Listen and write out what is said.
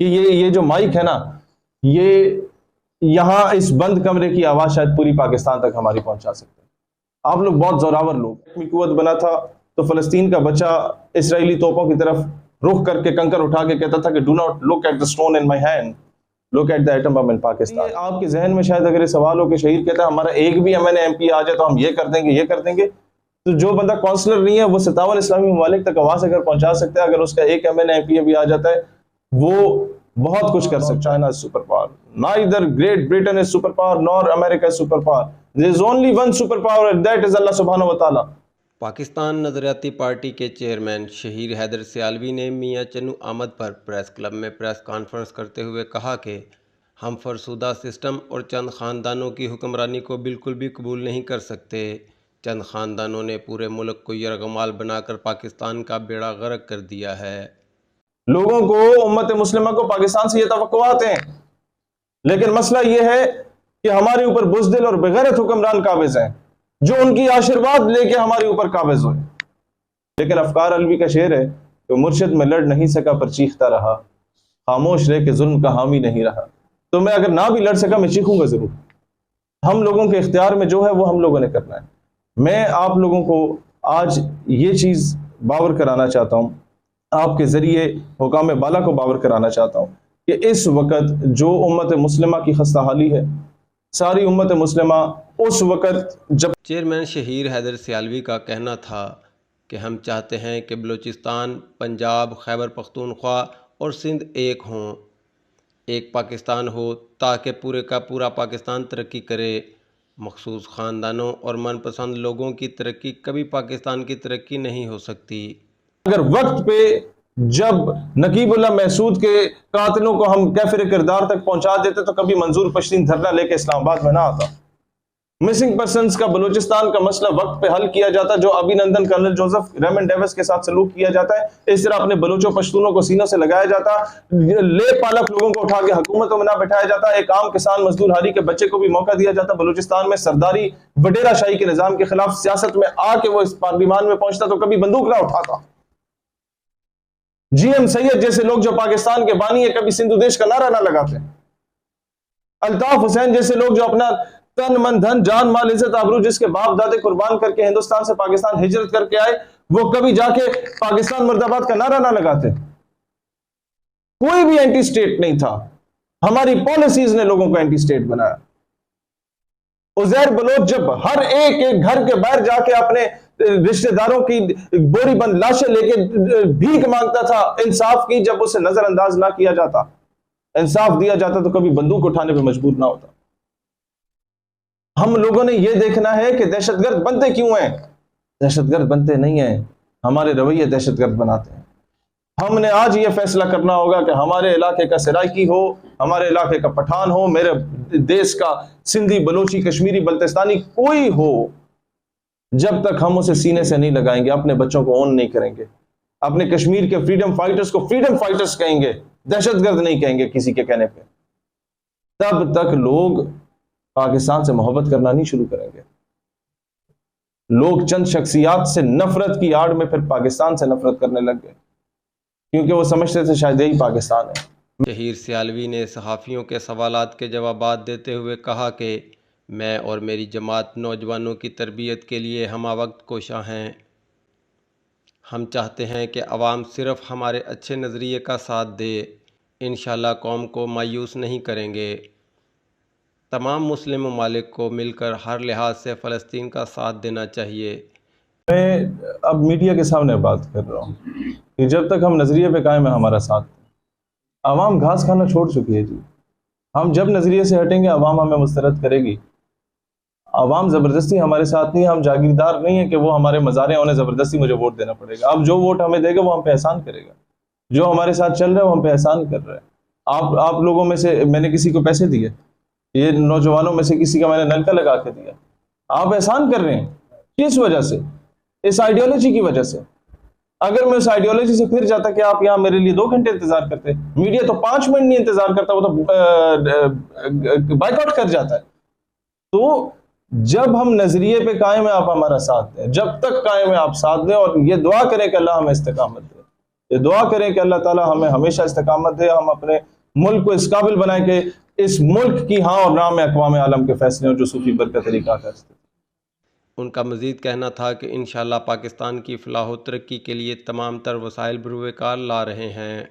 कि ये जो माइक है ना, ये यहाँ इस बंद कमरे की आवाज शायद पूरी पाकिस्तान तक हमारी पहुंचा सकते हैं। आप लोग बहुत जोरावर लोग, कुव्वत बना था तो फलस्तीन का बच्चा इसराइली तोपों की तरफ रुख करके कंकर उठा के कहता था कि do not look at the stone in my hand, look at the atom bomb in Pakistan. आपके जहन में शायद अगर ये सवाल हो कि शहीद कहता है हमारा एक भी एमएनए एमपी आ जाए तो हम ये कर देंगे, ये कर देंगे, तो जो बंदा काउंसलर नहीं है वो 57 इस्लामी ममालिक तक आवाज अगर पहुंचा सकता है, अगर उसका एक एमएनए एमपी भी आ जाता है, वो बहुत कुछ कर सकता है। China is super power, neither Great Britain is super power nor America is super power, there is only one super power, that is Allah सुब्हानहू व तआला। पाकिस्तान नज़रियाती पार्टी के चेयरमैन शहीर हैदर सियालवी ने मियां चन्नू अहमद पर प्रेस क्लब में प्रेस कॉन्फ्रेंस करते हुए कहा कि हम फरसुदा सिस्टम और चंद ख़ानदानों की हुक्मरानी को बिल्कुल भी कबूल नहीं कर सकते। चंद ख़ानदानों ने पूरे मुल्क को यरगमाल बनाकर पाकिस्तान का बेड़ा गर्क कर दिया है। लोगों को, उम्मत मुस्लिमा को पाकिस्तान से ये तवक्कुआत हैं, लेकिन मसला ये है कि हमारे ऊपर बुज़दिल और बेगैरत हुक्मरान काबिज हैं जो उनकी आशीर्वाद लेके हमारे ऊपर काबिज हुए। लेकिन अफकार अलवी का शेर है कि मुर्शिद में लड़ नहीं सका पर चीखता रहा, खामोश रह के जुल्म का हामी नहीं रहा। तो मैं अगर ना भी लड़ सका मैं चीखूंगा जरूर। हम लोगों के इख्तियार में जो है वो हम लोगों ने करना है। मैं आप लोगों को आज ये चीज बावर कराना चाहता हूँ, आपके जरिए हुकाम बाला को बावर कराना चाहता हूँ कि इस वक्त जो उम्मत मुस्लिमा की खस्ता हाली है, सारी उम्मत मुस्लिमा उस वक्त जब चेयरमैन शहीर हैदर सियालवी का कहना था कि हम चाहते हैं कि बलूचिस्तान, पंजाब, खैबर पख्तूनख्वा और सिंध एक हों, एक पाकिस्तान हो, ताकि पूरे का पूरा पाकिस्तान तरक्की करे। मखसूस ख़ानदानों और मनपसंद लोगों की तरक्की कभी पाकिस्तान की तरक्की नहीं हो सकती। अगर वक्त पे जब नकीबुल्लाह महसूद के कातिलों को हम कैफिर किरदार तक पहुंचा देते तो कभी मंजूर पश्तीन धरना लेके इस्लामाबाद में ना आता। मिसिंग पर्सन्स का बलूचिस्तान का मसला वक्त पे हल किया जाता, जो अभिनंदन कर्नल जोसेफ रेमंड डेविस के साथ सलूक किया जाता है, इस तरह अपने बलूचों पश्तूनों को सीनों से लगाया जाता, ले पालक लोगों को उठा के हुकूमतों में ना बैठाया जाता, एक आम किसान मजदूर हारी के बच्चे को भी मौका दिया जाता। बलूचिस्तान में सरदारी वडेरा शाही के निजाम के खिलाफ सियासत में आके वो इस पार्लिमान में पहुंचता तो कभी बंदूक ना उठाता। जीएम सैयद जैसे लोग जो पाकिस्तान के बानी है कभी सिंधु देश का नारा ना लगाते। अल्ताफ हुसैन जैसे लोग जो अपना तन मन धन जान माल इज्जत आबरू जिसके बाप दादे कुर्बान करके हिंदुस्तान से पाकिस्तान हिजरत करके आए, वो कभी जाके पाकिस्तान मुर्दाबाद का नारा ना लगाते। कोई भी एंटी स्टेट नहीं था, हमारी पॉलिसीज ने लोगों को एंटी स्टेट बनाया। उजैर बलोच जब हर एक घर के बाहर जाके अपने रिश्तेदारों की बोरी बंद लाशें लेके भीख मांगता था इंसाफ की, जब उसे नजरअंदाज ना किया जाता, इंसाफ दिया जाता, तो कभी बंदूक उठाने पर मजबूर ना होता। हम लोगों ने यह देखना है कि दहशतगर्द बनते क्यों हैं। दहशतगर्द बनते नहीं हैं, हमारे रवैये दहशतगर्द बनाते हैं। हमने आज यह फैसला करना होगा कि हमारे इलाके का सराइकी हो, हमारे इलाके का पठान हो, मेरे देश का सिंधी, बलोची, कश्मीरी, बल्तिस्तानी कोई हो, जब तक हम उसे सीने से नहीं लगाएंगे, अपने बच्चों को ऑन नहीं करेंगे, अपने कश्मीर के फ्रीडम फाइटर्स को फ्रीडम फाइटर्स कहेंगे, दहशतगर्द नहीं कहेंगे किसी के कहने पे, तब तक लोग पाकिस्तान से मोहब्बत करना नहीं शुरू करेंगे। लोग चंद शख्सियात से नफरत की आड़ में फिर पाकिस्तान से नफरत करने लग गए, क्योंकि वो समझते थे शायद यही पाकिस्तान है। शहीर सियालवी ने सहाफ़ियों के सवालात के जवाबात देते हुए कहा कि मैं और मेरी जमात नौजवानों की तरबियत के लिए हमावक्त कोशा हैं। हम चाहते हैं कि अवाम सिर्फ़ हमारे अच्छे नज़रिए का साथ दे, इंशाअल्लाह कौम को मायूस नहीं करेंगे। तमाम मुस्लिम ममालिक को मिलकर हर लिहाज से फ़लस्तीन का साथ देना चाहिए। मैं अब मीडिया के सामने बात कर रहा हूँ कि जब तक हम नज़रिए पे कायम है हमारा साथ, आवाम घास खाना छोड़ चुकी है जी। हम जब नज़रिए से हटेंगे आवाम हमें मुस्तरद करेगी। आवाम ज़बरदस्ती हमारे साथ नहीं है, हम जागीरदार नहीं है कि वो हमारे मज़ारे उन्हें ज़बरदस्ती मुझे वोट देना पड़ेगा। अब जो वोट हमें देगा वो हम पे एहसान करेगा, जो हमारे साथ चल रहा है वो हम पे एहसान कर रहा है। आप लोगों में से मैंने किसी को पैसे दिए, ये नौजवानों में से किसी का मैंने नलका लगा के दिया, आप एहसान कर रहे हैं किस वजह से? इस आइडियोलॉजी की वजह से। अगर मैं उस आइडियोलॉजी से फिर जाता कि आप यहाँ मेरे लिए 2 घंटे इंतजार करते, मीडिया तो 5 मिनट नहीं इंतजार करता, वो तो बाइकआउट कर जाता है। तो जब हम नजरिए पे कायम है आप हमारा साथ दें, जब तक कायम है आप साथ दें, और ये दुआ करें कि अल्लाह हमें इस्तिकामत दे। ये दुआ करें कि अल्लाह ताला हमें हमेशा इस्तिकामत दे, हम अपने मुल्क को इस काबिल बनाए कि इस मुल्क की हाँ और ना में अक़वाम आलम के फैसले हों जो सूफी बरकत तरीका है। उनका मज़ीद कहना था कि इंशाअल्लाह पाकिस्तान की फ़लाह व तरक्की के लिए तमाम तर वसाइल बरूए कार ला रहे हैं।